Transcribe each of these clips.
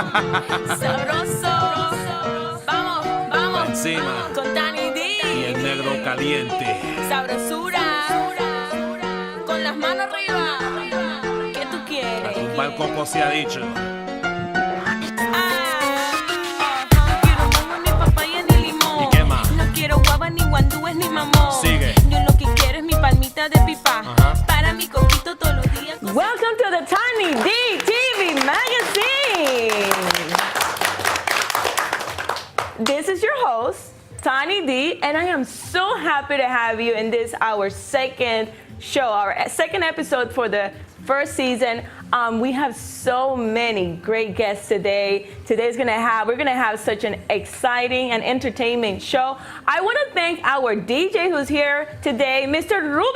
Sabroso. Vamos, vamos. Encima. Con Tanny D. Y el negro caliente. Sabrosura. Con las manos arriba. ¿Qué tú quieres? Un balcoco se ha dicho. Quiero mango, ni papaya, ni limón. ¿Y qué más? No quiero guava, ni guandúes, ni mamón. Sigue. Yo lo que quiero es mi palmita de pipa. Ajá. Para mi coquito todos los días. Welcome to the Tanny D TV magazine. This is your host, Tanny D, and I am so happy to have you in this our second show, our second episode for the first season. We have so many great guests today. We're gonna have such an exciting and entertainment show. I want to thank our DJ who's here today, Mr. Ruben.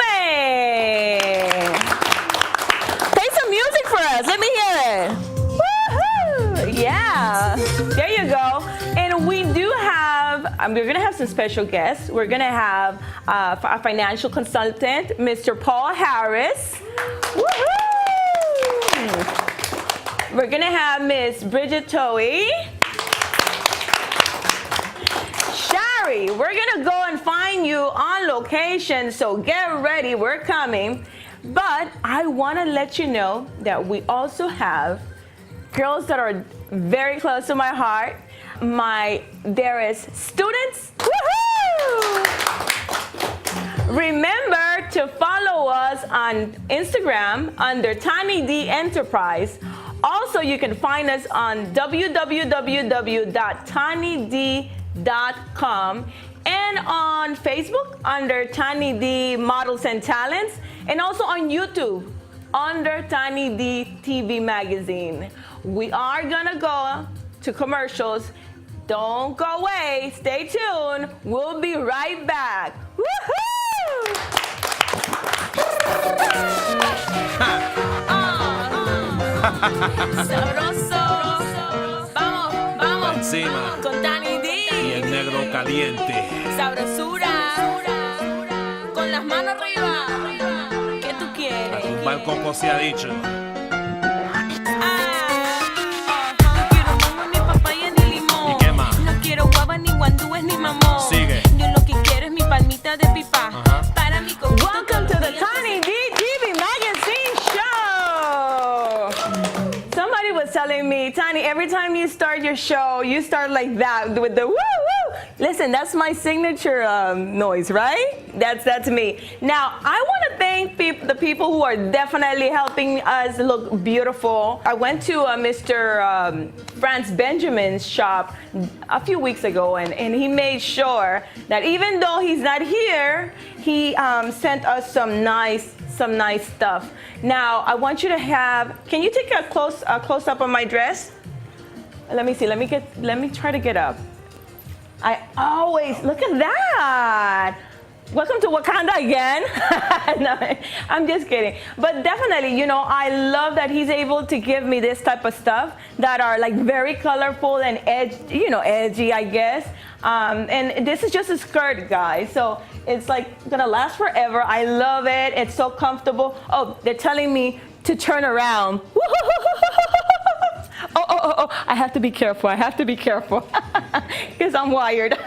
Play some music for us. Let me hear it. Woohoo! Yeah. There you go. And we do have, we're going to have some special guests. We're going to have a financial consultant, Mr. Paul Harris. Woohoo! We're going to have Miss Bridget Toey. Shari, we're going to go and find you on location, so get ready. We're coming. But I want to let you know that we also have girls that are very close to my heart. My dearest students. Woohoo! Remember to follow us on Instagram under Tanny D Enterprise. Also, you can find us on www.tannyd.com and on Facebook under Tanny D Models and Talents, and also on YouTube under Tanny D TV Magazine. We are gonna go to commercials. Don't go away. Stay tuned. We'll be right back. Woohoo! Sabroso. Vamos, vamos. Encima. Con Tanny D. Y el negro caliente. Sabrosura. Con las manos arriba. ¿Qué tú quieres? Un balcoco se ha dicho. Quiero mango, ni papaya, ni limón. ¿Y qué más? No quiero guava, ni guandúes, ni mamón. Sigue. Yo lo que quiero es mi palmita de pipa. Ajá. Para mi coquito. Welcome to the Tanny D TV Magazine show. Somebody was telling me, Tanny, every time you start your show, you start like that with the woo woo. Listen, that's my signature noise, right? That's me. Now, I want to thank the people who are definitely helping us look beautiful. I went to Mr. Franz Benjamin's shop a few weeks ago, and he made sure that even though he's not here, he sent us some nice stuff. Now, I want you to can you take a close up on my dress? Let me see. Let me try to get up. I always look at that. Welcome to Wakanda again. No, I'm just kidding. But definitely, I love that he's able to give me this type of stuff that are like very colorful and edgy, I guess. And this is just a skirt, guys. So it's like gonna last forever. I love it. It's so comfortable. Oh, they're telling me to turn around. Oh, I have to be careful. Because I'm wired.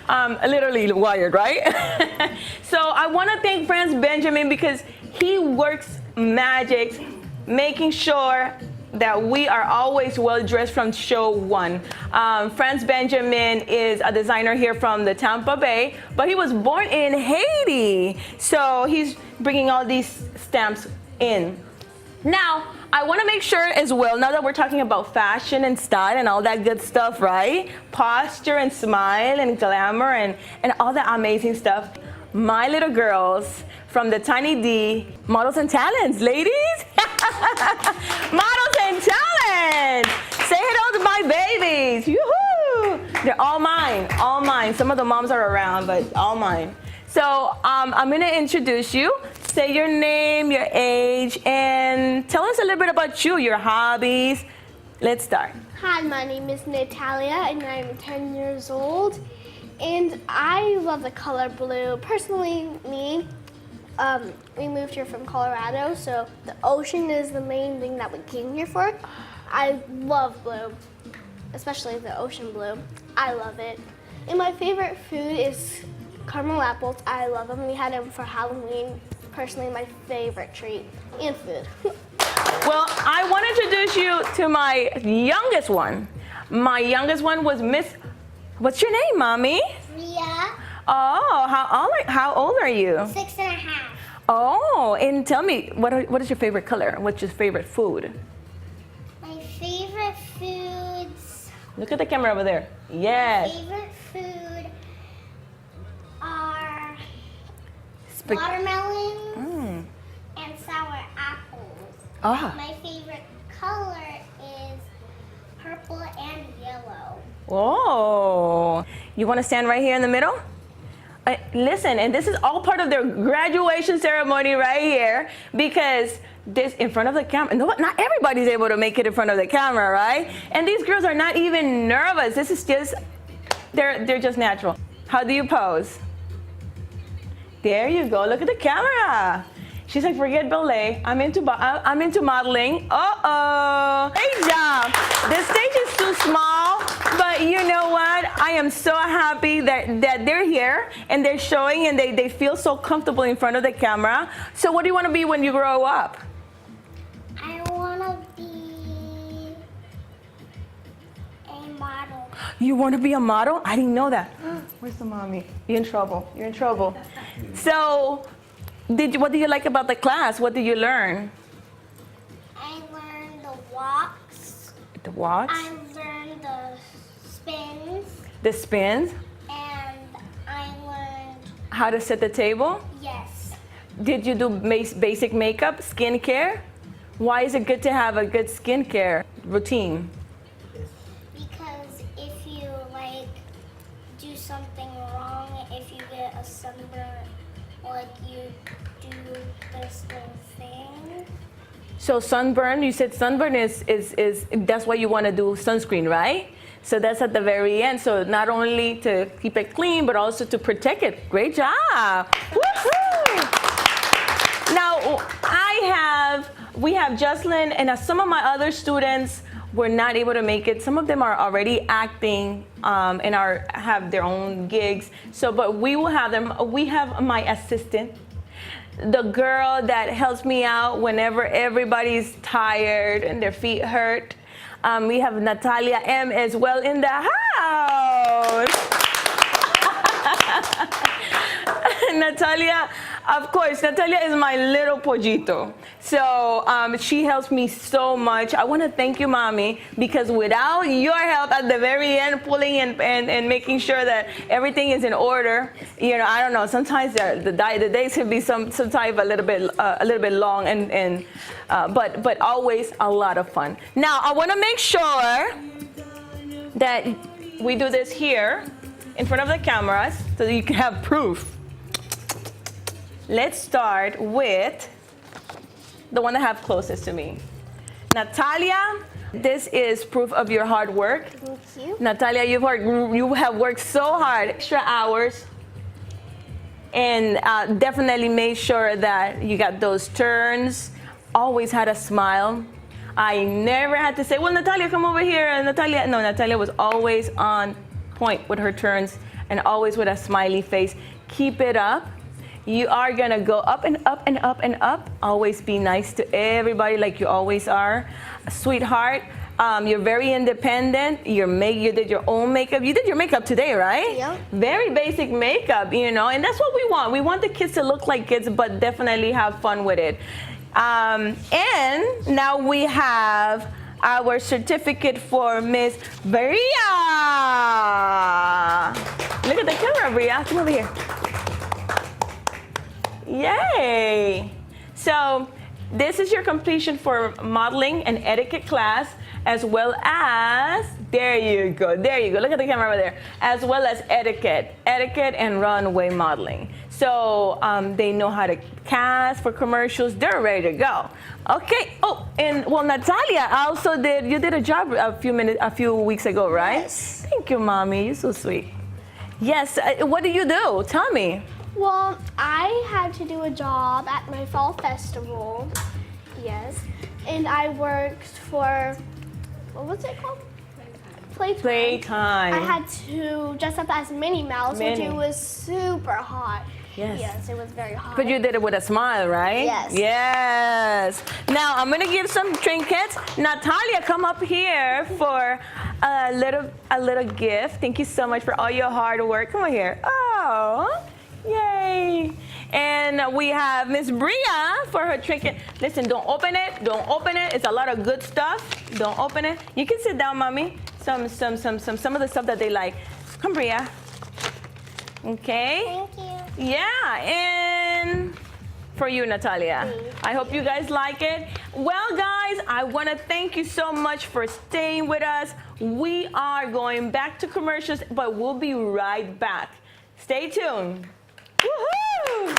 Literally wired, right? So I want to thank Franz Benjamin because he works magic, making sure that we are always well dressed from show one. Franz Benjamin is a designer here from the Tampa Bay, but he was born in Haiti. So he's bringing all these stamps in. Now, I want to make sure as well, now that we're talking about fashion and style and all that good stuff, right? Posture and smile and glamour and all that amazing stuff. My little girls from the Tanny D Models and Talents, ladies. Models and Talents. Say hello to my babies. Yoo-hoo. They're all mine. Some of the moms are around, but all mine. So I'm going to introduce you. Say your name, your age, and tell us a little bit about you, your hobbies. Let's start. Hi, my name is Natalia, and I'm 10 years old. And I love the color blue. Personally, we moved here from Colorado, so the ocean is the main thing that we came here for. I love blue, especially the ocean blue. I love it. And my favorite food is caramel apples. I love them. We had them for Halloween. Personally, my favorite treat and food. Well, I want to introduce you to my youngest one. My youngest one was Miss, what's your name, Mommy? Mia, Oh, how old are you? 6.5. Oh, and tell me, what is your favorite color? What's your favorite food? My favorite foods. Look at the camera over there. Yes. Favorite food are Spag- watermelons and sour apples. Ah. My favorite color is purple and yellow. Oh, you want to stand right here in the middle? Listen, and this is all part of their graduation ceremony right here, because this in front of the camera. No, not everybody's able to make it in front of the camera, right? And these girls are not even nervous. This is just, they're just natural. How do you pose? There you go. Look at the camera. She's like, forget ballet. I'm into modeling. Uh-oh. Great job. The stage is too small, but you know what? I am so happy that they're here and they're showing and they feel so comfortable in front of the camera. So what do you want to be when you grow up? I want to be a model. You want to be a model? I didn't know that. Where's the mommy? You're in trouble. You're in trouble. So, what do you like about the class? What did you learn? I learned the walks. The walks? I learned the spins. The spins? And I learned, How to set the table? yes, Did you do basic makeup, skincare? Why is it good to have a good skincare routine? because if you like do something wrong, if you get a sunburn, like you do this little thing. So sunburn, you said sunburn is that's why you want to do sunscreen, right? So that's at the very end. So not only to keep it clean, but also to protect it. Great job. Woo-hoo. Now, we have Jocelyn and some of my other students were not able to make it. Some of them are already acting and have their own gigs. So, but we will have them. We have my assistant, the girl that helps me out whenever everybody's tired and their feet hurt. We have Natalia M as well in the house. Natalia, of course, Natalia is my little pollito. So she helps me so much. I want to thank you, Mommy, because without your help at the very end, pulling and making sure that everything is in order, you know, I don't know, sometimes the days can be some type a little bit long, but always a lot of fun. Now, I want to make sure that we do this here in front of the cameras so that you can have proof. Let's start with the one I have closest to me. Natalia, this is proof of your hard work. Thank you. Natalia, you have worked so hard, extra hours, and definitely made sure that you got those turns, always had a smile. I never had to say, well, Natalia, come over here. And Natalia was always on point with her turns and always with a smiley face. Keep it up. You are gonna go up and up and up and up. Always be nice to everybody like you always are. Sweetheart, you're very independent. You did your own makeup. You did your makeup today, right? Yeah. Very basic makeup, you know, and that's what we want. We want the kids to look like kids, but definitely have fun with it. And now we have our certificate for Miss Bria. Look at the camera, Bria. Come over here. Yay! So this is your completion for modeling and etiquette class, as well as, there you go, look at the camera over there, as well as etiquette and runway modeling. So they know how to cast for commercials, they're ready to go. Okay, oh, and well, Natalia also did a job a few weeks ago, right? Yes. Thank you, Mommy, you're so sweet. Yes, what do you do? Tell me. Well, I had to do a job at my fall festival, yes, and I worked for what was it called? Playtime. Playtime. I had to dress up as Minnie Mouse, which Minnie. it was super hot. Yes. Yes, it was very hot. But you did it with a smile, right? Yes. Yes. Now I'm gonna give some trinkets. Natalia, come up here for a little gift. Thank you so much for all your hard work. Come on here. Oh, yay! And we have Miss Bria for her trinket. Listen, don't open it. Don't open it. It's a lot of good stuff. Don't open it. You can sit down, mommy. Some of the stuff that they like. Come, Bria. Okay. Thank you. Yeah, and for you, Natalia. I hope you guys like it. Well, guys, I want to thank you so much for staying with us. We are going back to commercials, but we'll be right back. Stay tuned. Woohoo!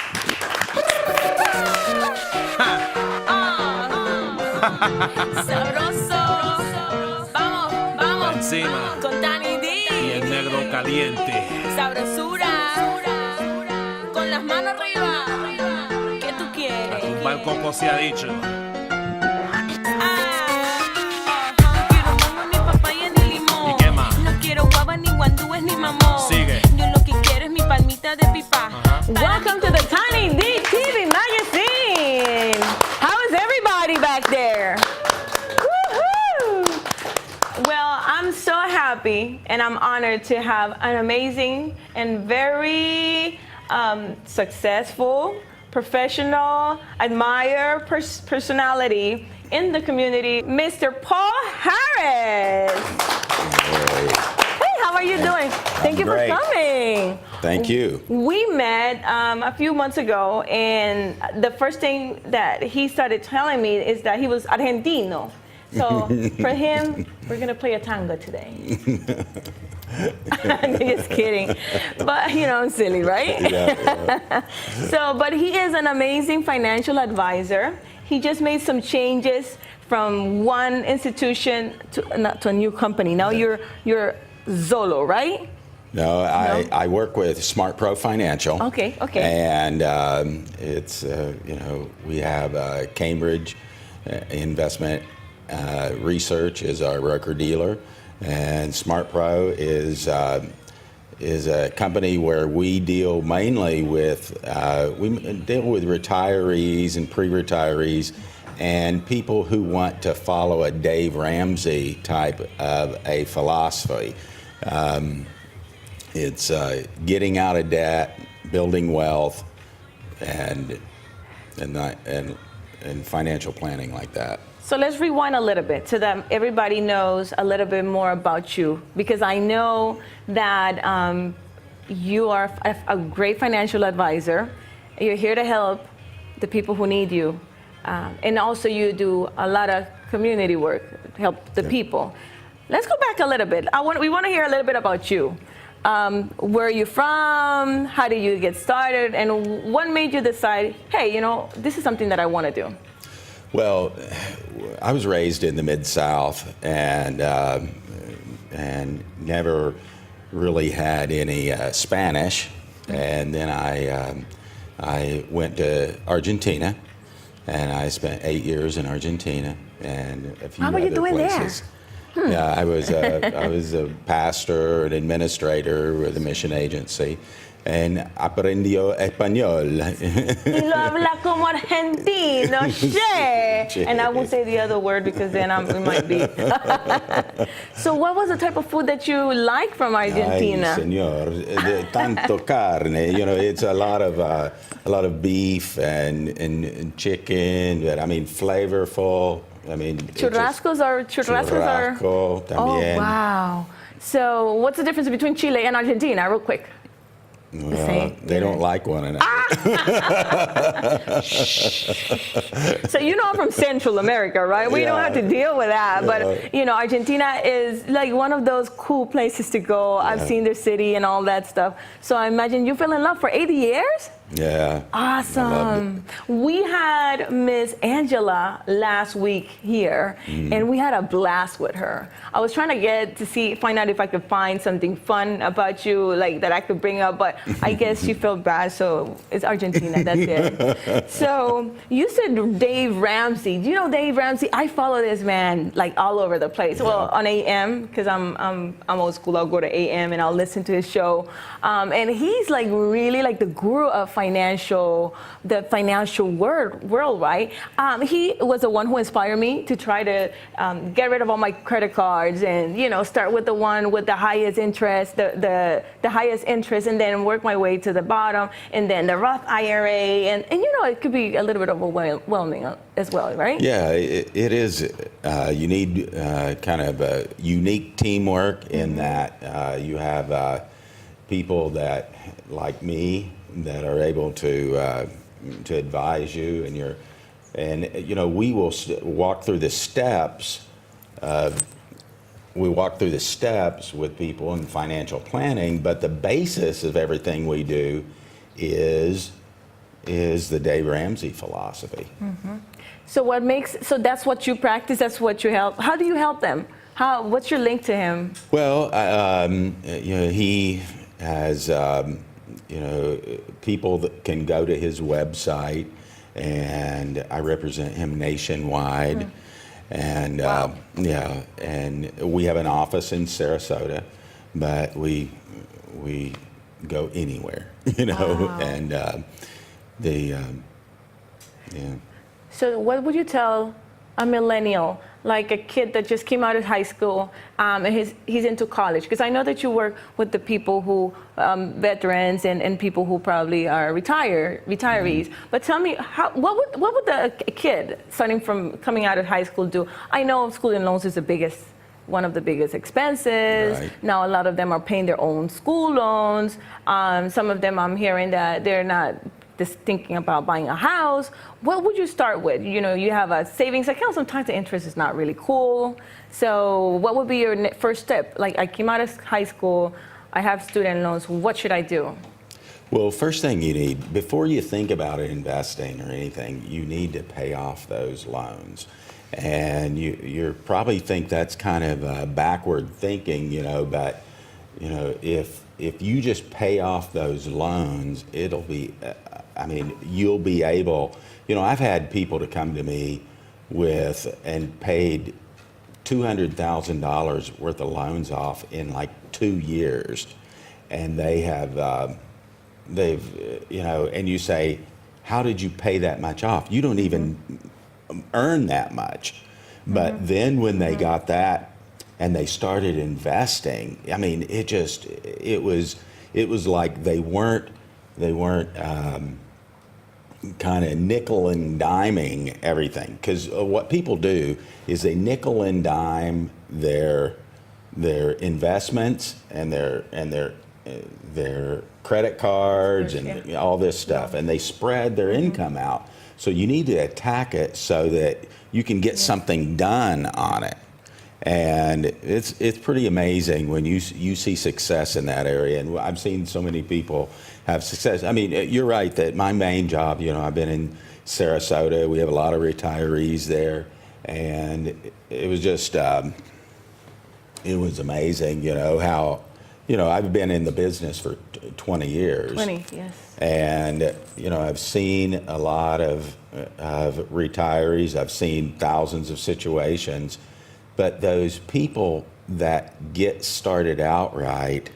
Sabroso. Vamos, vamos. Encima. Con Tanny D. Y el negro caliente. Sabrosura. Con las manos arriba. ¿Qué tú quieres? Tumbar coco se ha dicho. Quiero mango, ni papaya, ni limón. ¿Y qué más? No quiero guava, ni guandúes, ni mamón. Sigue. Yo lo que quiero es mi palmita de pipa. Welcome to the Tanny D TV magazine. How is everybody back there? Woohoo! Well, I'm so happy and I'm honored to have an amazing and very successful, professional, personality in the community, Mr. Paul Harris. Hey, how are you doing? Thank you for Great. coming. Thank you. We met a few months ago, and the first thing that he started telling me is that he was Argentino. So for him, we're gonna play a tango today. I'm just kidding, but you know I'm silly, right? Yeah. So, but he is an amazing financial advisor. He just made some changes from one institution to a new company. Now you're Zolo, right? No, I work with Smart Pro Financial. Okay. And it's, we have Cambridge Investment Research is our broker dealer. And Smart Pro is a company where we deal mainly with, retirees and pre-retirees and people who want to follow a Dave Ramsey type of a philosophy. It's getting out of debt, building wealth, and financial planning like that. So let's rewind a little bit so that everybody knows a little bit more about you, because I know that you are a great financial advisor. You're here to help the people who need you. And also you do a lot of community work to help the people. Let's go back a little bit. We want to hear a little bit about you. Where are you from? How did you get started? And what made you decide, hey, this is something that I want to do? Well, I was raised in the Mid-South and never really had any Spanish. And then I went to Argentina, and I spent 8 years in Argentina and a few How were you other doing places. There? Yeah, I was a pastor, an administrator with a mission agency. And aprendió español. Y lo habla como argentino, che. And I won't say the other word because then we might be. So what was the type of food that you like from Argentina? Ay, señor, tanto carne. It's a lot of beef and chicken. But I mean, flavorful. I mean, Churrasco are. También. Oh wow. So what's the difference between Chile and Argentina, real quick? Well, they don't like one another. So I'm from Central America, right? We don't have to deal with that. But Argentina is like one of those cool places to go. I've seen their city and all that stuff. So I imagine you fell in love for 80 years? Yeah. Awesome. We had Miss Angela last week here, and we had a blast with her. I was trying to find out if I could find something fun about you, like that I could bring up, but I guess she felt bad, so it's Argentina. That's it. So you said Dave Ramsey. Do you know Dave Ramsey? I follow this man like all over the place. Well, on AM, because I'm old school. I'll go to AM and I'll listen to his show, and he's like really like the guru of the financial world, right? He was the one who inspired me to try to get rid of all my credit cards and, start with the one with the highest interest, the highest interest, and then work my way to the bottom, and then the Roth IRA, and it could be a little bit overwhelming as well, right? Yeah, it is. You need kind of a unique teamwork in that you have people that, like me, that are able to advise you, we will walk through the steps. We walk through the steps with people in financial planning, but the basis of everything we do is the Dave Ramsey philosophy. Mm-hmm. So that's what you practice. That's what you help. How do you help them? What's your link to him? Well, he has. People that can go to his website, and I represent him nationwide. And wow. And we have an office in Sarasota, but we go anywhere, Wow. and So what would you tell a millennial, like a kid that just came out of high school, and he's into college? Because I know that you work with the people who, veterans and people who probably are retirees. Mm-hmm. But tell me, what would a kid coming out of high school do? I know student loans is one of the biggest expenses. Right. Now a lot of them are paying their own school loans. Some of them I'm hearing that they're not just thinking about buying a house. What would you start with? You have a savings account. Sometimes the interest is not really cool. So what would be your first step? Like, I came out of high school, I have student loans. What should I do? Well, first thing you need, before you think about investing or anything, you need to pay off those loans. And you probably think that's kind of backward thinking, but if you just pay off those loans, it'll be, you'll be able, I've had people to come to me and paid $200,000 worth of loans off in like 2 years. And they have, and you say, how did you pay that much off? You don't even earn that much. But then when they got that and they started investing, it was like they weren't kind of nickel and diming everything. Because what people do is they nickel and dime their investments and their credit cards and all this stuff, and they spread their income out. So you need to attack it so that you can get something done on it. And it's pretty amazing when you see success in that area. And I've seen so many people have success. You're right that my main job, I've been in Sarasota. We have a lot of retirees there. And it was just, it was amazing, how, I've been in the business for 20 years. 20, yes. And, I've seen a lot of retirees. I've seen thousands of situations. But those people that get started out right,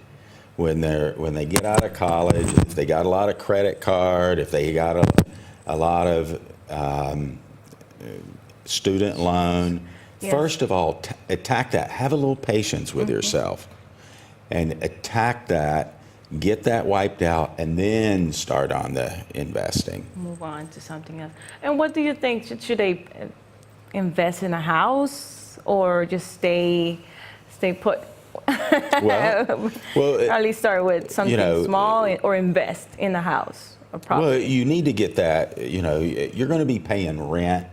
when they get out of college, if they got a lot of credit card, if they got a lot of student loan, yes. First of all, attack that. Have a little patience with yourself, and attack that. Get that wiped out, and then start on the investing. Move on to something else. And what do you think? Should they invest in a house or just stay put? Well, at least start with something small or invest in a house or property. Well, you need to get that. You're going to be paying rent,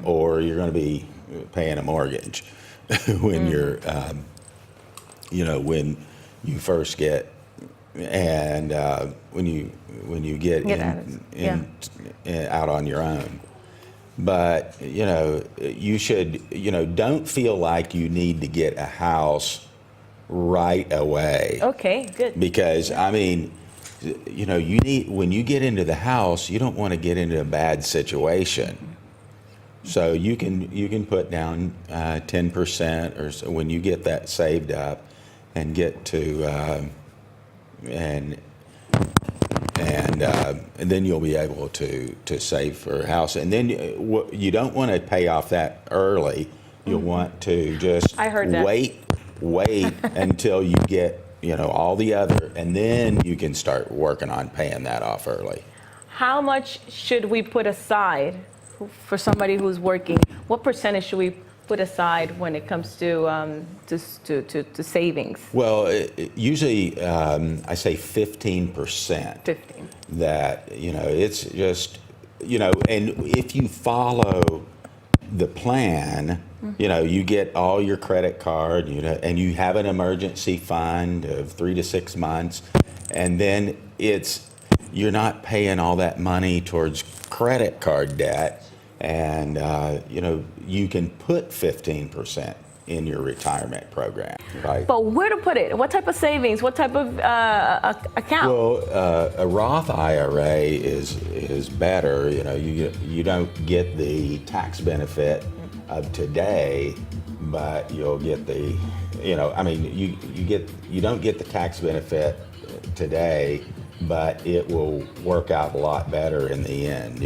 or you're going to be paying a mortgage when you're, when you first get and when you get out on your own. But you should don't feel like you need to get a house right away. Okay, good. Because I mean, you need, when you get into the house, you don't want to get into a bad situation. So you can put down 10% or so when you get that saved up, and get to and then you'll be able to save for a house. And then you don't want to pay off that early. You'll want to just wait until you get all the other, and then you can start working on paying that off early. How much should we put aside for somebody who's working? What percentage should we put aside when it comes to savings? Well, usually I say 15%. 15. That it's just and if you follow the plan, you get all your credit card, and you have an emergency fund of 3 to 6 months, and then you're not paying all that money towards credit card debt, and you can put 15% in your retirement program, right? But where to put it? What type of savings? What type of account? Well, a Roth IRA is better. You don't get the tax benefit of today, but you'll get the, you don't get the tax benefit today, but it will work out a lot better in the end.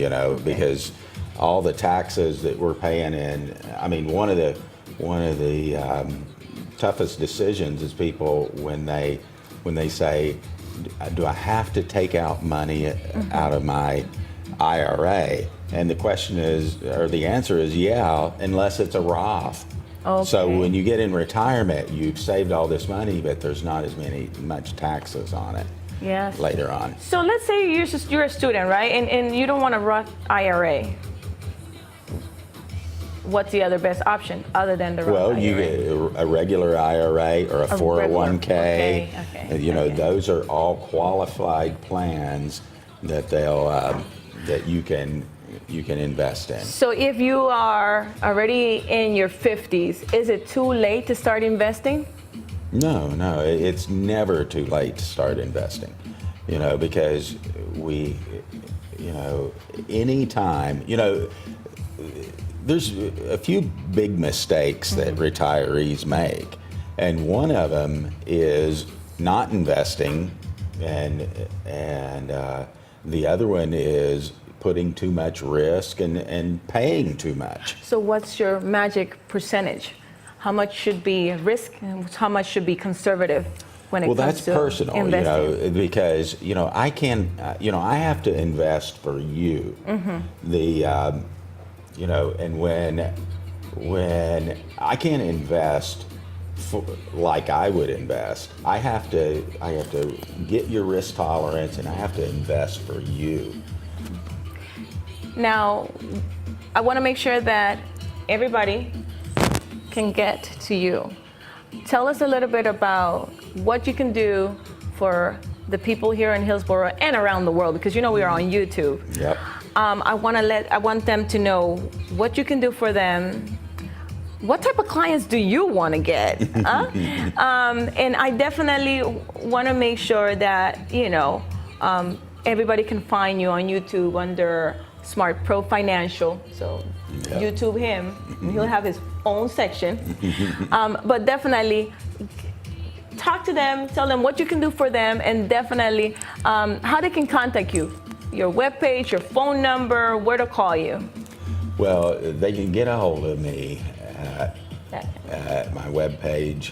Because all the taxes that we're paying in, one of the toughest decisions is people when they say, do I have to take out money out of my IRA? And the question is, or the answer is, yeah, unless it's a Roth. Okay. So when you get in retirement, you've saved all this money, but there's not as much taxes on it. Yes. Later on. So let's say you're a student, right? And you don't want a Roth IRA. What's the other best option other than the Roth IRA? Well, you get a regular IRA or a 401k. Okay. Those are all qualified plans that that you can invest in. So if you are already in your 50s, is it too late to start investing? No, it's never too late to start investing. Because anytime, there's a few big mistakes that retirees make, and one of them is not investing, and the other one is putting too much risk and paying too much. So what's your magic percentage? How much should be risk and how much should be conservative when it comes to investing? Well, that's personal, because I have to invest for you. And when I can't invest like I would invest, I have to get your risk tolerance, and I have to invest for you. Now, I want to make sure that everybody can get to you. Tell us a little bit about what you can do for the people here in Hillsborough and around the world, because we are on YouTube. Yep. I want them to know what you can do for them. What type of clients do you want to get? And I definitely want to make sure that everybody can find you on YouTube under Smart Pro Financial. So YouTube him, and he'll have his own section. But definitely talk to them, tell them what you can do for them, and definitely how they can contact you. Your webpage, your phone number, where to call you. Well, they can get a hold of me at my webpage.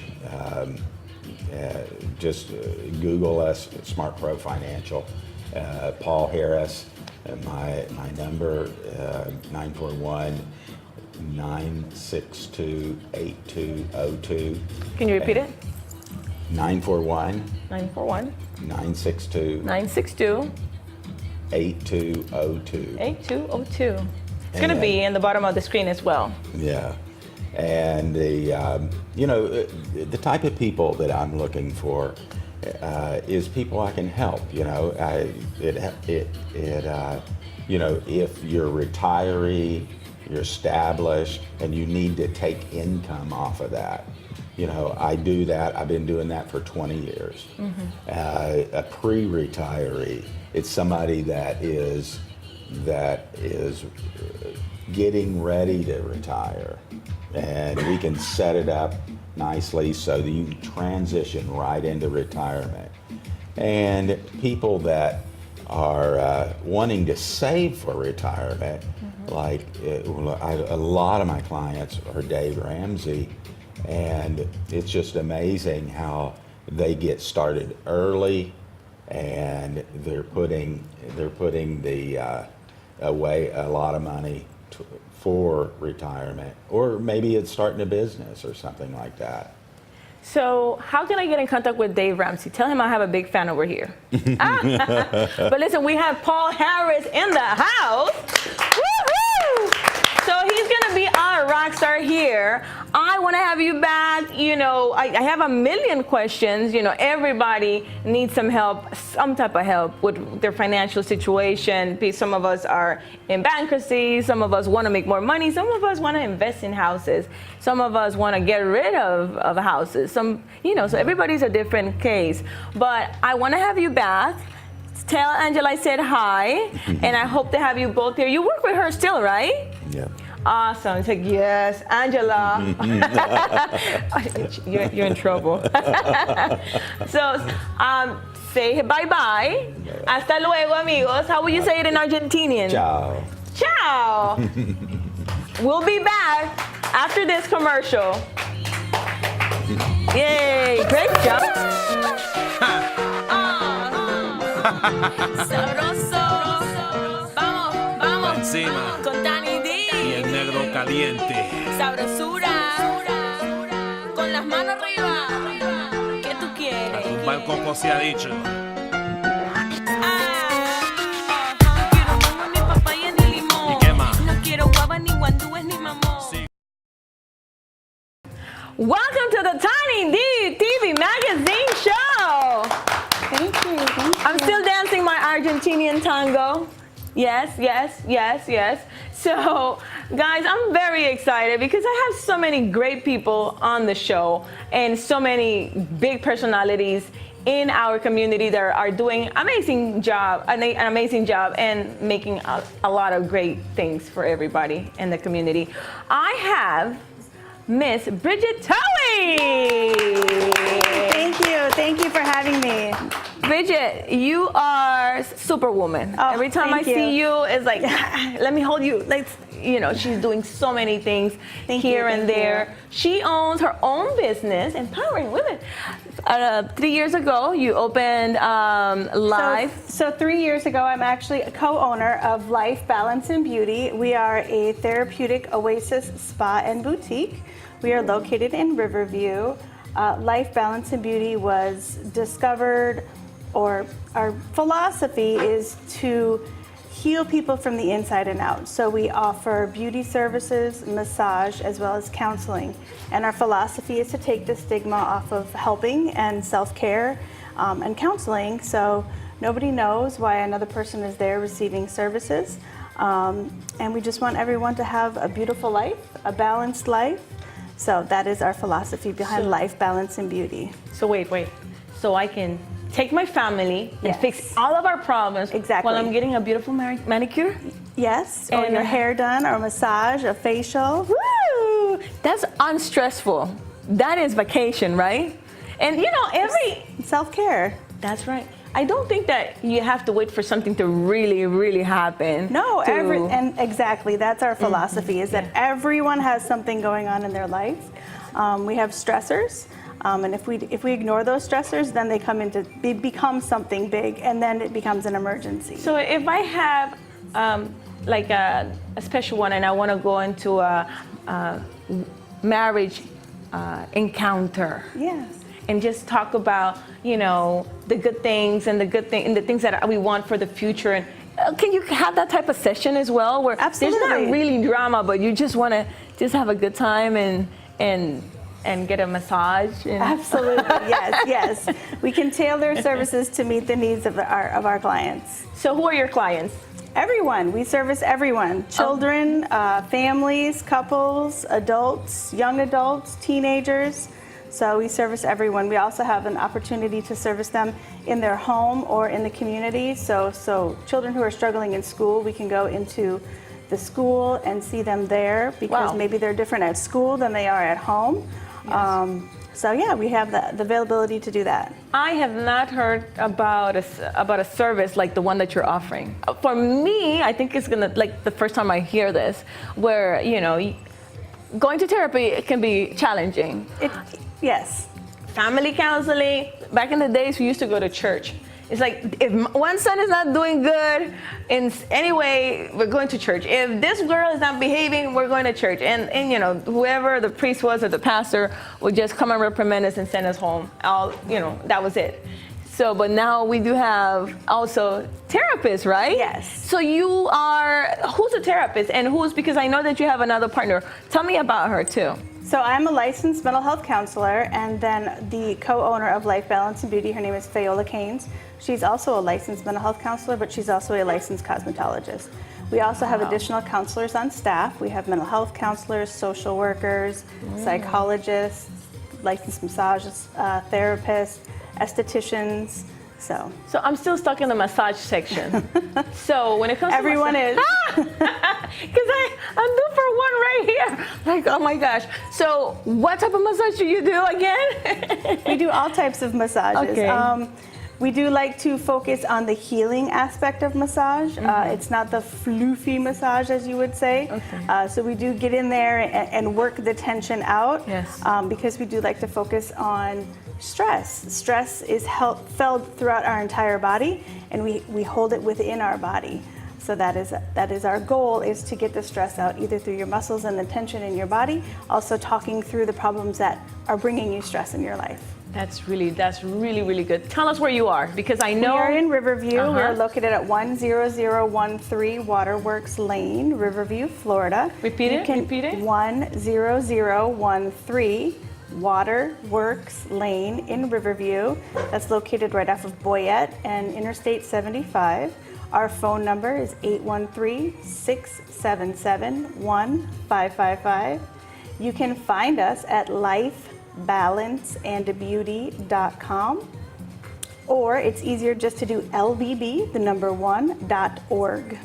Just Google us, Smart Pro Financial. Paul Harris, my number, 941-962-8202. Can you repeat it? 941 941 962 962 8202. 8202. It's going to be in the bottom of the screen as well. Yeah. And the type of people that I'm looking for is people I can help. You know, you know, if you're a retiree, you're established, and you need to take income off of that. You know, I do that. I've been doing that for 20 years. A pre-retiree, it's somebody that is getting ready to retire, and we can set it up nicely so that you can transition right into retirement. And people that are wanting to save for retirement, like a lot of my clients are Dave Ramsey, and it's just amazing how they get started early, and they're putting away a lot of money for retirement, or maybe it's starting a business or something like that. So how can I get in contact with Dave Ramsey? Tell him I have a big fan over here. But listen, we have Paul Harris in the house. Woo-hoo! So he's gonna be our rock star here. I want to have you back. You know, I have a million questions. You know, everybody needs some help, some type of help with their financial situation. Some of us are in bankruptcy. Some of us want to make more money. Some of us want to invest in houses. Some of us want to get rid of houses. Some, you know, so everybody's a different case. But I want to have you back. Tell Angela I said hi, and I hope to have you both here. You work with her still, right? Yeah. Awesome. It's like, yes, Angela. you're in trouble. So, say bye-bye. Hasta luego, amigos. How will you say it in Argentinian? Ciao. Ciao. We'll be back after this commercial. Yay, great job. Sabroso. Vamos, vamos. Encima. Con Tanny D. Y el negro caliente. Sabrosura. Con las manos arriba. ¿Qué tú quieres? Tumbar coco se ha dicho. Quiero mango, ni papaya, ni limón. ¿Y qué más? No quiero guava, ni guandúes, ni mamón. Sí. Welcome to the Tanny D TV Magazine Show. Thank you. Thank you. I'm still dancing my Argentinian tango. Yes, yes, yes, yes. So, guys, I'm very excited because I have so many great people on the show and so many big personalities in our community that are doing an amazing job and making a lot of great things for everybody in the community. I have Miss Bridget Towie. Thank you for having me. Bridget, you are superwoman. Oh, Every time I thank see you. you, it's like, let me hold you. Like, you know, she's doing so many things here and there. She owns her own business, empowering women. 3 years ago, you opened Life. So 3 years ago, I'm actually a co-owner of Life, Balance, and Beauty. We are a therapeutic oasis spa and boutique. We are located in Riverview. Life, Balance, and Beauty was discovered, or our philosophy is to heal people from the inside and out. So we offer beauty services, massage, as well as counseling. And our philosophy is to take the stigma off of helping and self-care and counseling, so nobody knows why another person is there receiving services. And we just want everyone to have a beautiful life, a balanced life. So that is our philosophy behind Life, Balance, and Beauty. So wait. So I can take my family and Yes. fix all of our problems Exactly. while I'm getting a beautiful manicure? Yes, or And your hair done, or massage, a facial. Woo! That's unstressful. That is vacation, right? And you know, Self-care. that's right. I don't think that you have to wait for something to really, really happen. No, to- and exactly, that's our philosophy, is that everyone has something going on in their life. We have stressors, and if we ignore those stressors, then they become something big, and then it becomes an emergency. So if I have like a special one and I want to go into a marriage encounter. Yes. And just talk about, you know, the good things and the things that we want for the future. And can you have that type of session as well, where there's Absolutely. not really drama, but you just want to just have a good time and and get a massage? Absolutely, yes. We can tailor services to meet the needs of our clients. So who are your clients? Everyone. We service everyone. Children, families, couples, adults, young adults, teenagers. So we service everyone. We also have an opportunity to service them in their home or in the community. So children who are struggling in school, we can go into the school and see them there because maybe they're different at school than they are at home. Yes. So yeah, we have the availability to do that. I have not heard about a service like the one that you're offering. For me, I think it's gonna like the first time I hear this, where going to therapy can be challenging. Yes. Family counseling. Back in the days, we used to go to church. It's like if one son is not doing good in any way, we're going to church. If this girl is not behaving, we're going to church. And whoever the priest was or the pastor would just come and reprimand us and send us home. That was it. So, but now we do have also therapists, right? Yes. So who's a therapist and because I know that you have another partner. Tell me about her too. So I'm a licensed mental health counselor and then the co-owner of Life Balance and Beauty. Her name is Fayola Keynes. She's also a licensed mental health counselor, but she's also a licensed cosmetologist. We also have additional counselors on staff. We have mental health counselors, social workers, psychologists, licensed massage therapists, estheticians. So I'm still stuck in the massage section. So when it comes everyone to is. Because I'm due for one right here. Like, oh my gosh. So what type of massage do you do again? We do all types of massages. Okay. We do like to focus on the healing aspect of massage. It's not the floofy massage, as you would say. Okay. So we do get in there and work the tension out. Yes. Because we do like to focus on stress. Stress is felt throughout our entire body, and we hold it within our body. So that is our goal, is to get the stress out either through your muscles and the tension in your body, also talking through the problems that are bringing you stress in your life. That's really, really good. Tell us where you are, because I know we are in Riverview. We're located at 10013 Waterworks Lane, Riverview, Florida. Repeat it. 10013 Waterworks Lane in Riverview. That's located right off of Boyette and Interstate 75. Our phone number is 813-677-1555. You can find us at lifebalanceandbeauty.com, or it's easier just to do LBB1.org.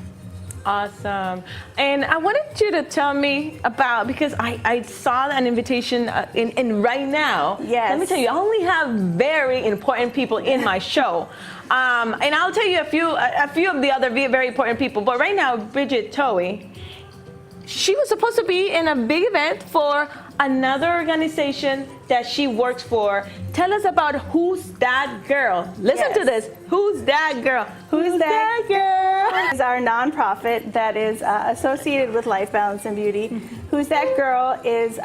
Awesome. And I wanted you to tell me about, because I saw an invitation in right now. Yes. Let me tell you, I only have very important people in my show. And I'll tell you a few of the other very important people. But right now, Bridget Towie, she was supposed to be in a big event for another organization that she works for. Tell us about Who's That Girl. Listen to this. Who's That Girl? Who's that girl? It's our nonprofit that is associated with Life Balance and Beauty. Who's That Girl is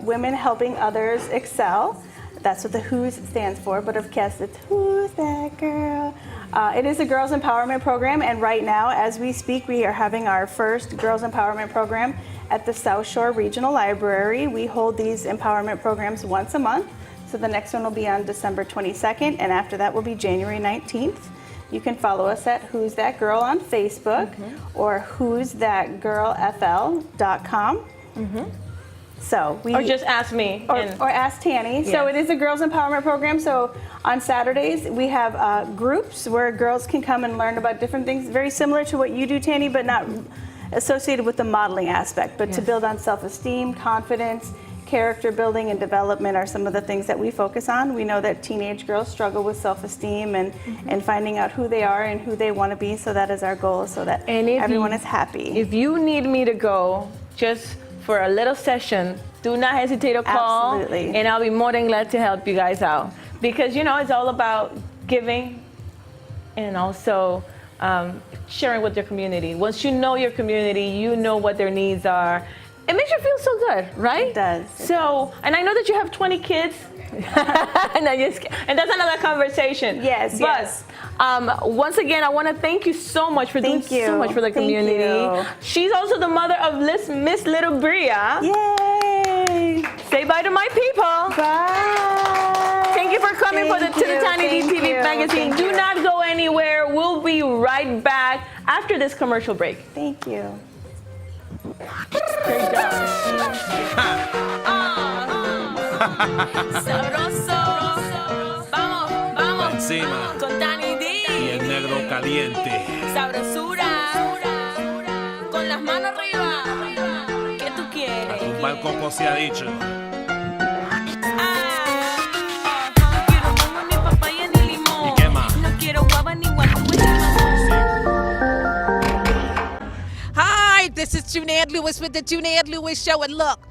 women helping others excel. That's what the Who's stands for, but of course it's Who's That Girl? It is a girls empowerment program, and right now, as we speak, we are having our first girls empowerment program at the South Shore Regional Library. We hold these empowerment programs once a month, so the next one will be on December 22nd, and after that will be January 19th. You can follow us at Who's That Girl on Facebook or who'sthatgirlfl.com. So or just ask me. Or ask Tanny. Yes. So it is a girls empowerment program. So on Saturdays we have groups where girls can come and learn about different things, very similar to what you do, Tanny, but not associated with the modeling aspect, but to build on self-esteem, confidence, character building and development are some of the things that we focus on. We know that teenage girls struggle with self-esteem and finding out who they are and who they want to be. So that is our goal, so that everyone is happy. If you need me to go just for a little session, do not hesitate to call. Absolutely. And I'll be more than glad to help you guys out. Because, it's all about giving and also sharing with your community. Once you know your community, you know what their needs are. It makes you feel so good, right? It does. So, and I know that you have 20 kids. and that's another conversation. Yes, yes. Once again, I want to thank you so much for doing so much for the community. You. She's also the mother of Miss Little Bria. Yay! Say bye to my people. Bye. Thank you for coming to the Tanny D TV magazine. Do not go anywhere. We'll be right back after this commercial break. Thank you. Great job. Sabroso. Vamos, vamos. Encima. Con Tanny D. Y el negro caliente. Sabrosura. Con las manos arriba. ¿Qué tú quieres? Tumbar coco se ha dicho. No quiero mango, ni papaya, ni limón. ¿Y qué más? No quiero guava, ni guanaco, ni mamón. Hi, this is Junaid Lewis with the Junaid Lewis Show. And look,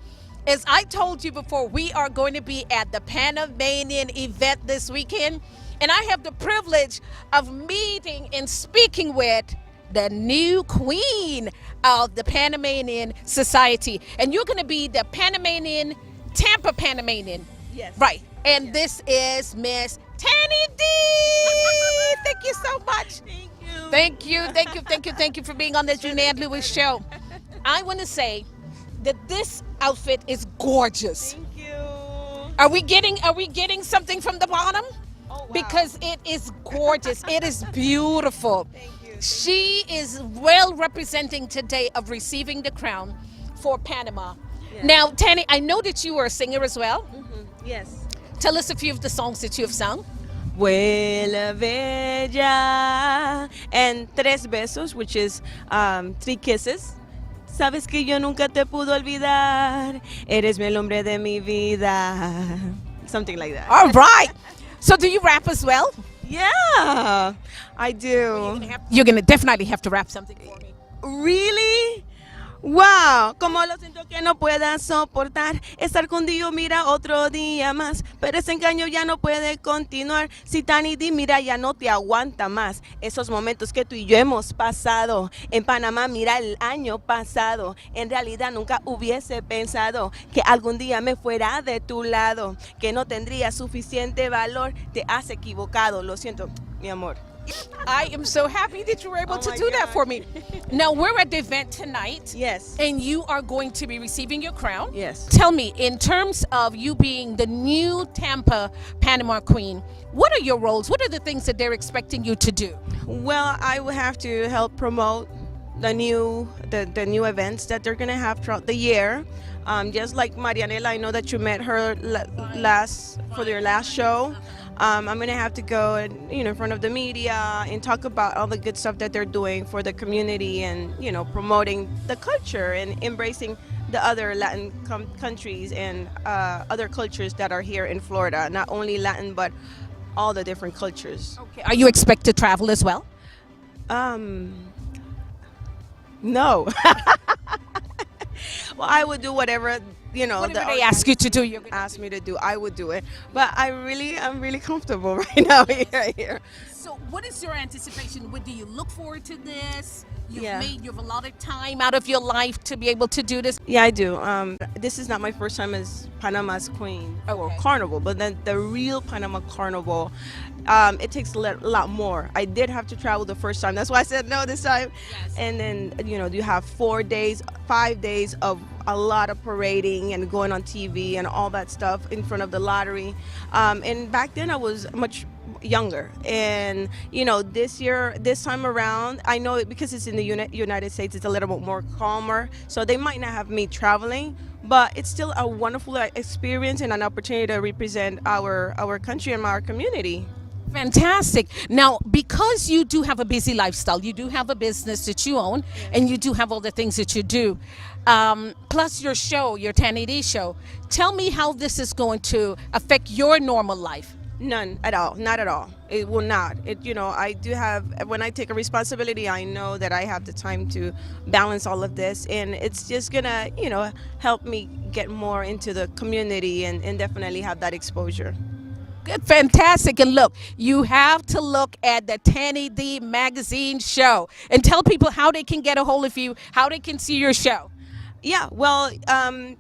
as I told you before, we are going to be at the Panamanian event this weekend. And I have the privilege of meeting and speaking with the new queen of the Panamanian Society. And you're going to be the Panamanian, Tampa Panamanian. Yes. Right. And this is Miss Tanny D. Thank you so much. Thank you for being on the Junaid Lewis Show. I want to say that this outfit is gorgeous. Thank you. Are we getting something from the bottom? Oh, wow. Because it is gorgeous. It is beautiful. Thank you. She is well representing today of receiving the crown for Panama. Yes. Now, Tanny, I know that you are a singer as well. Yes. Tell us a few of the songs that you have sung. Vuelve ya and Tres Besos, which is 3 kisses. Sabes que yo nunca te puedo olvidar. Eres el hombre de mi vida. Something like that. All right. So do you rap as well? Yeah, I do. You're gonna definitely have to rap something for me. Really? Wow, como lo siento que no pueda soportar estar contigo, mira, otro día más, pero ese engaño ya no puede continuar. Si Tanny D, mira, ya no te aguanta más esos momentos que tú y yo hemos pasado en Panamá, mira, el año pasado. En realidad nunca hubiese pensado que algún día me fuera de tu lado, que no tendría suficiente valor. Te has equivocado, lo siento, mi amor. I am so happy that you were able to my do that God. for me. Now, we're at the event tonight. Yes. And you are going to be receiving your crown. Yes. Tell me, in terms of you being the new Tampa Panama Queen, what are your roles? What are the things that they're expecting you to do? Well, I will have to help promote the new events that they're gonna have throughout the year. Just like Marianela, I know that you met her for their last show. I'm gonna have to go and, in front of the media and talk about all the good stuff that they're doing for the community, and promoting the culture and embracing the other Latin countries and other cultures that are here in Florida. Not only Latin, but all the different cultures. Okay. Are you expected to travel as well? No. Well, I would do whatever Whatever the they ask you to do, you're gonna ask me to do. I would do it. But I'm really comfortable right now here. So what is your anticipation? What do you look forward to this? Yeah. You've allotted time out of your life to be able to do this. Yeah, I do. This is not my first time as Panama's queen or carnival, but then the real Panama carnival, it takes a lot more. I did have to travel the first time. That's why I said no this time. Yes. And then, you have 5 days of a lot of parading and going on TV and all that stuff in front of the lottery. And back then I was much younger, and this time around, I know because it's in the United States, it's a little bit more calmer, so they might not have me traveling, but it's still a wonderful experience and an opportunity to represent our country and our community. Fantastic. Now, because you do have a busy lifestyle, you do have a business that you own, and you do have all the things that you do, plus your show, your Tanny D show. Tell me how this is going to affect your normal life. None at all. Not at all. It will not. I do have, when I take a responsibility, I know that I have the time to balance all of this, and it's just gonna, help me get more into the community and definitely have that exposure. Good, fantastic. And look, you have to look at the Tanny D magazine show and tell people how they can get a hold of you, how they can see your show. Yeah, well,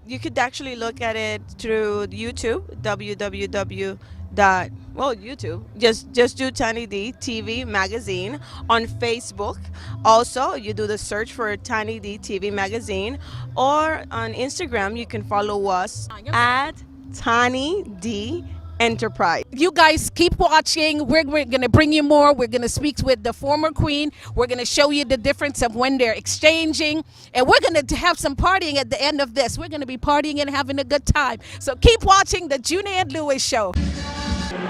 you could actually look at it through YouTube, www. YouTube. Just do Tanny D TV Magazine on Facebook. Also, you do the search for Tanny D TV Magazine, or on Instagram, you can follow us at Tanny D Enterprise. You guys keep watching. We're going to bring you more. We're going to speak with the former queen. We're going to show you the difference of when they're exchanging. And we're going to have some partying at the end of this. We're going to be partying and having a good time. So keep watching the Junaid Lewis Show.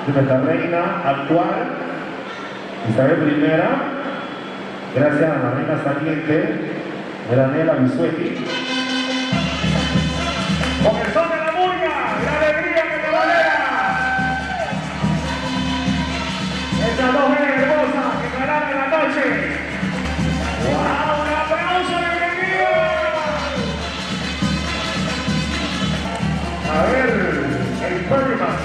Nuestra reina actual, Isabel Primera, gracias a la reina saliente, Daniela Bisuetti. Con el son de la bulla, la alegría que cabalera. Estas dos mujeres hermosas que ganaron en la noche. ¡Wow! ¡Un aplauso de bienvenida! A ver, el Perryman.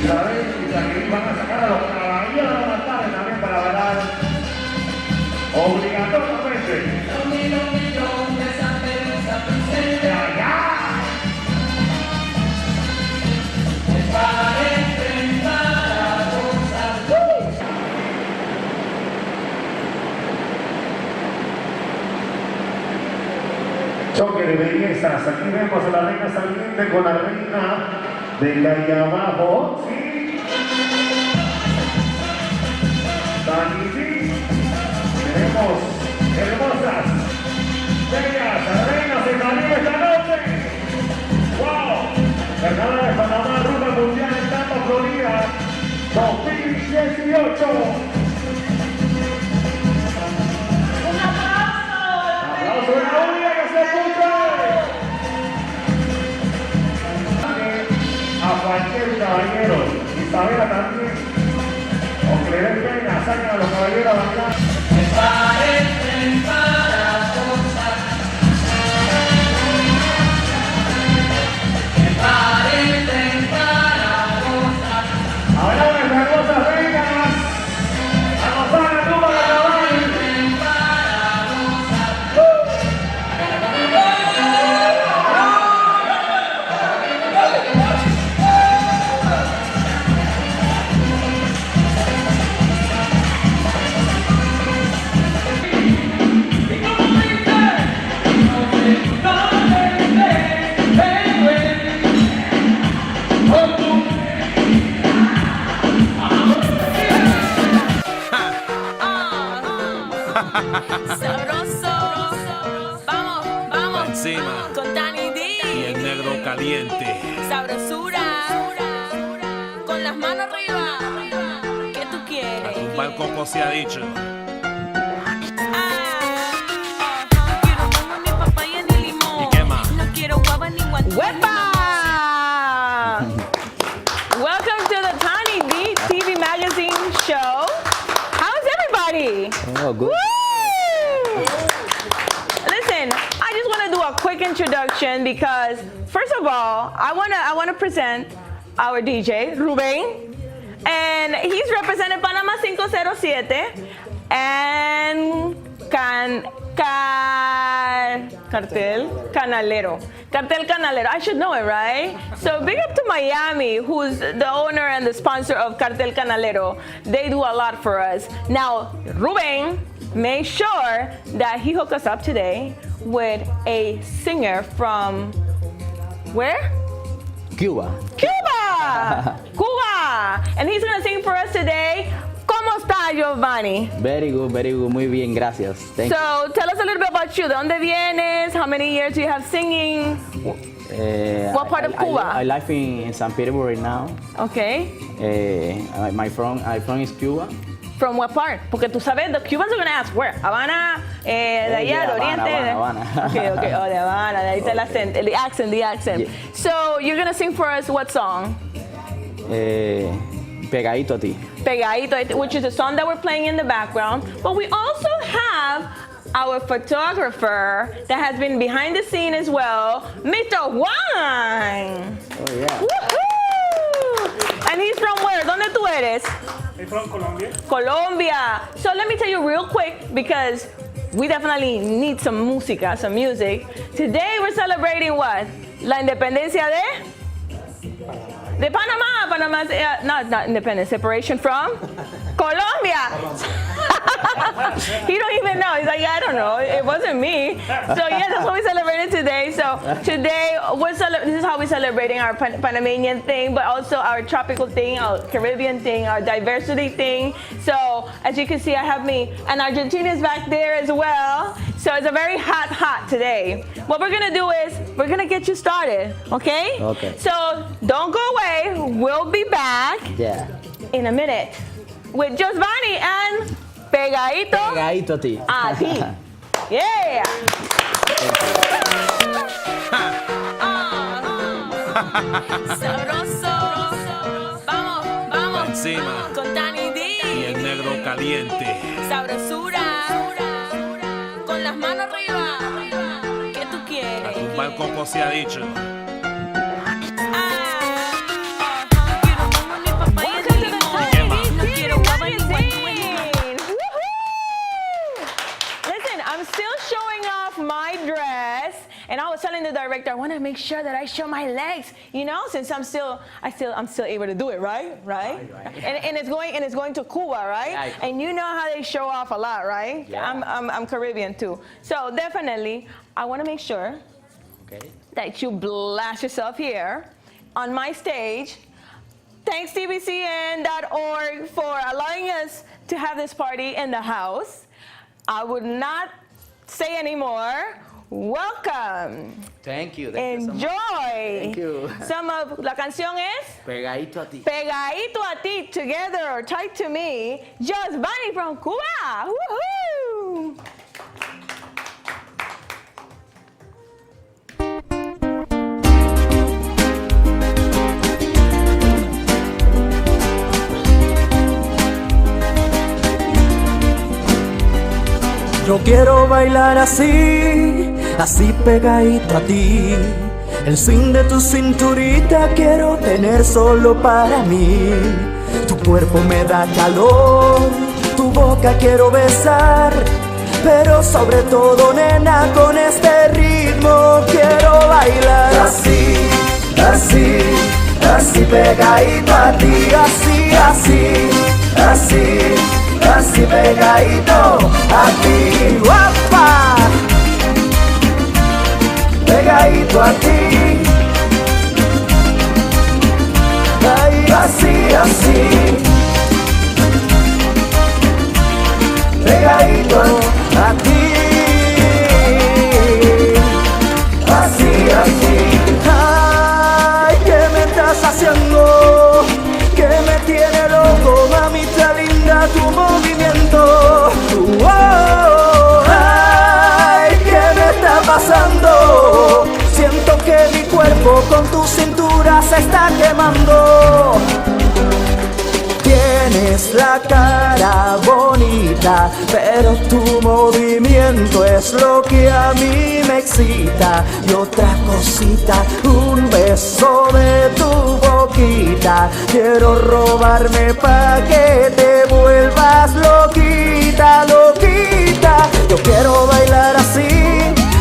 Isabel y Tanny van a sacar a los caballeros de la tarde también para bailar obligatoriamente. Choque de bellezas. Aquí vemos a la reina saliente con la reina de calle abajo. Sí. Tanny D. Tenemos hermosas, bellas reinas en Caribe esta noche. ¡Wow! Carnaval de Panamá, ruta mundial en Tampa, Florida, 2018. ¡Un aplauso de la única que se escucha! A cualquier caballero, Isabela también, aunque le den pena, saquen a los caballeros a bailar. Me parecen para gozar. Me parecen para gozar. Ahora nuestras hermosas reinas, a gozar la tumba de caballo. Sabroso. Vamos, vamos. Encima. Con Tanny D. Y el negro caliente. Sabrosura. Con las manos arriba. ¿Qué tú quieres? Tumbar coco se ha dicho. Quiero mango, ni papaya, ni limón. ¿Y qué más? No quiero guava, ni guantón. ¡Wepa! Welcome to the Tanny D TV Magazine show. How's everybody? Oh, good. Woo! Listen, I just want to do a quick introduction because, first of all, I wanna present our DJ, Ruben, and he's representing Panama 507 and Cartel Canalero. I should know it, right? So big up to Miami, who's the owner and the sponsor of Cartel Canalero. They do a lot for us. Now, Ruben made sure that he hooked us up today with a singer from where? Cuba. Cuba! Cuba! And he's gonna sing for us today. ¿Cómo está, Giovanni? Very good, muy bien, gracias. Thank So tell us a little bit about you. ¿De dónde vienes? How many years do you have singing? you. What part of Cuba? I live in San Petersburg right now. Okay. I'm from is Cuba. From what part? Porque tú sabes, the Cubans are going to ask where? Habana, de allá, Yeah, de Oriente. Havana. Okay. Oh, de Habana. De ahí está el acento, the accent. Yeah. So you're going to sing for us what song? Pegadito a ti. Pegadito, which is a song that we're playing in the background. But we also have our photographer that has been behind the scene as well, Mr. Juan. Oh, yeah. Woohoo! And he's from where? ¿Dónde tú eres? I'm from Colombia. Colombia. So let me tell you real quick, because we definitely need some música, some music. Today we're celebrating what? La independencia de Panama. Panama's not independence, separation from Colombia. He don't even know. He's like, yeah, I don't know. It wasn't me. So yeah, that's what we celebrated today. So today this is how we're celebrating our Panamanian thing, but also our tropical thing, our Caribbean thing, our diversity thing. So as you can see, I have me, and Argentina is back there as well. So it's a very hot today. What we're gonna do is we're gonna get you started, okay? Okay. So don't go away. We'll be back in a minute with Giovanni and Pegadito Pegadito a ti. a ti. Yeah. Sabroso. Vamos. Encima. Con Tanny D. Y el negro caliente. Sabrosura. Con las manos arriba. ¿Qué tú A quieres? tumbar coco se ha dicho. Quiero humo ni papaya ni limón. No quiero guava ni guatuen. Woohoo! Listen, I'm still showing off my dress, and I was telling the director I want to make sure that I show my legs, you know, since I'm still able to do it, right? And it's going to Cuba, right? Yeah. And you know how they show off a lot, right? Yeah. I'm Caribbean too, so definitely I want to make sure that you blast yourself here on my stage. Thanks TBCN.org for allowing us to have this party in the house. I would not say anymore. Welcome. Thank you. Enjoy. Thank you. Some of la canción es Pegadito a ti. Pegadito a ti, together or tight to me. Just Bunny from Cuba. Woohoo! Yo quiero bailar así, así pegadito a ti. El swing de tu cinturita quiero tener solo para mí. Tu cuerpo me da calor, tu boca quiero besar. Pero sobre todo, nena, con este ritmo quiero bailar así, así, así pegadito a ti. Así, así, así, así pegadito a ti. ¡Guapa! Pegadito a ti. Ay, así, así. Pegadito a ti. Así, así. Ay, ¿qué me estás haciendo? Que me tiene loco, mamita linda, tu movimiento. Ay, ¿qué me está pasando? Siento que mi cuerpo con tu cintura se está quemando. Tienes la cara bonita, pero tu movimiento es lo que a mí me excita. Y otra cosita, un beso de tu boquita. Quiero robarme pa' que te vuelvas loquita, loquita. Yo quiero bailar así,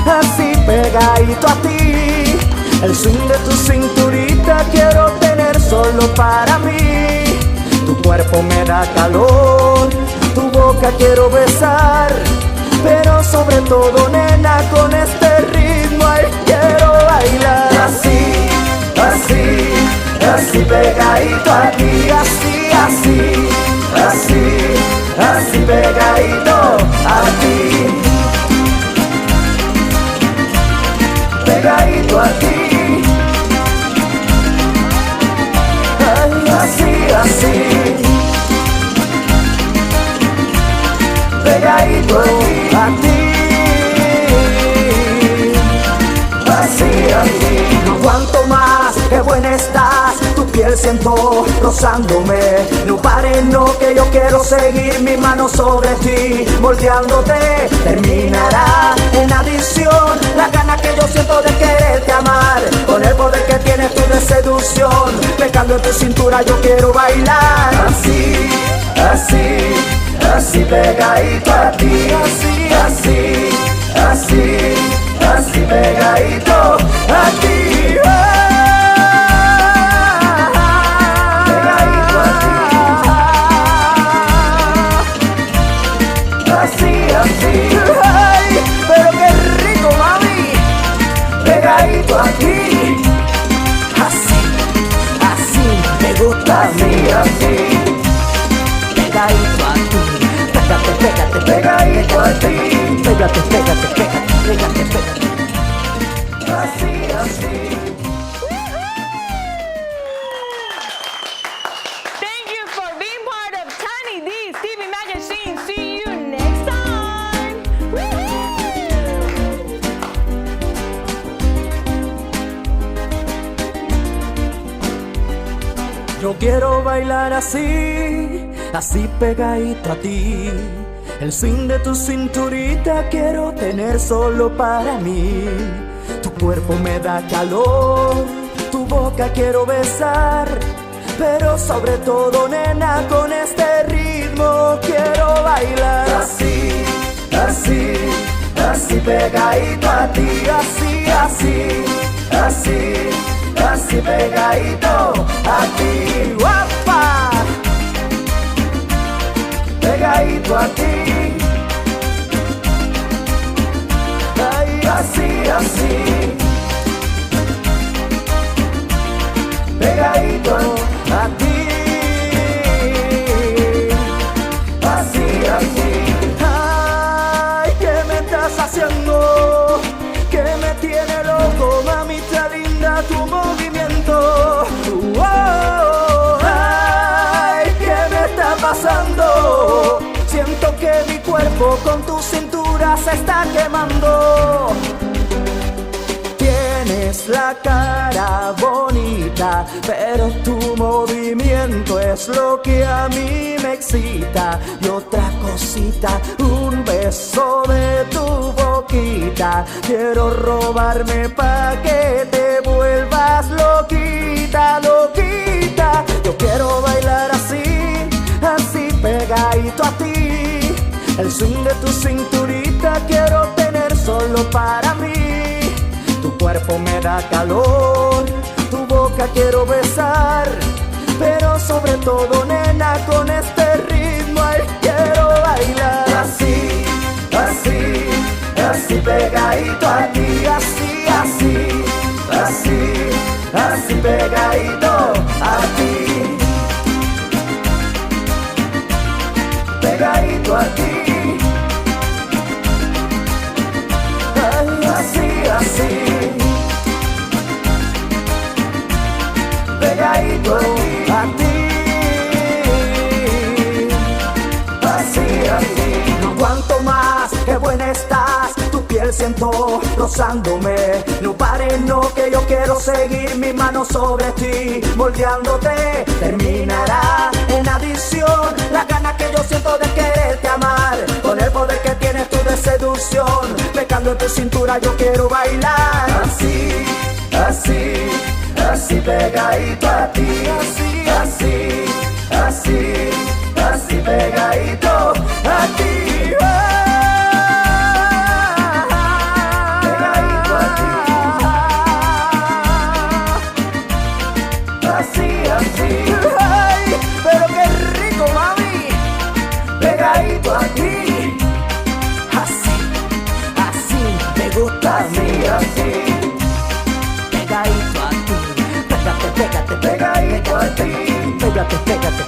así pegadito a ti. El swing de tu cinturita quiero tener solo para mí. Tu cuerpo me da calor, tu boca quiero besar. Pero sobre todo, nena, con este ritmo ay, quiero bailar así, así, así pegadito a ti. Así, así, así, así pegadito a ti. Pegadito a ti. Ay, así, así. Pegadito a ti. Así, así. No aguanto más, qué buena estás. Tu piel siento rozándome. No pares, no, que yo quiero seguir mi mano sobre ti, moldeándote. Terminará en adicción la gana que yo siento de quererte amar. Con el poder que tienes tú de seducción, pegando en tu cintura yo quiero bailar así, así, así pegadito a ti, así, así, así, así pegadito a ti. Pegadito a ti. Así, así. Ay, pero qué rico, mami. Pegadito a ti. Así, así me gusta a mí, así. Pegadito a ti. Pégate, pégate, pegadito a ti. Pégate, pégate, pégate, pégate, pégate. Así, así. Thank you for being part of Tanny D Stevie Magazine. See you next time. Yo quiero bailar así, así pegadito a ti. El swing de tu cinturita quiero tener solo para mí. Tu cuerpo me da calor, tu boca quiero besar. Pero sobre todo, nena, con este ritmo quiero bailar. Así, así, así pegadito a ti. Así, así, así, así pegadito a ti. ¡Guapa! Pegadito a ti. Ay, así, así. Pegadito a ti. Así, así. Ay, ¿qué me estás haciendo? Que me tiene loco, mamita linda, tu movimiento. Ay, ¿qué me está pasando? Siento que mi cuerpo con tu cintura se está quemando. Tienes la cara bonita, pero tu movimiento es lo que a mí me excita. Y otra cosita, un beso de tu boquita. Quiero robarme pa' que te vuelvas loquita, loquita. Yo quiero bailar así, así pegadito a ti. El swing de tu cinturita quiero tener solo para mí. Tu cuerpo me da calor, tu boca quiero besar. Pero sobre todo, nena, con este ritmo ay, quiero bailar. Así, así, así pegadito a ti. Así, así, así, así pegadito a ti. Pegadito a ti. Ay, así, así. Pegadito a ti. Así, así. No aguanto más, qué buena estás. Tu piel siento rozándome. No pares, no, que yo quiero seguir mi mano sobre ti, moldeándote. Terminará en adición la gana que yo siento de quererte amar. Con el poder que tienes tú de seducción, pecando en tu cintura yo quiero bailar. Así, así, así pegadito a ti. Así, así, así, así pegadito a ti. Pegadito a ti. Así, así. Ay, pero qué rico, mami. Pegadito a ti. Así, así me gusta a mí, así. Pegadito a ti. Pégate, pégate, pegadito a ti. Pégate, pégate,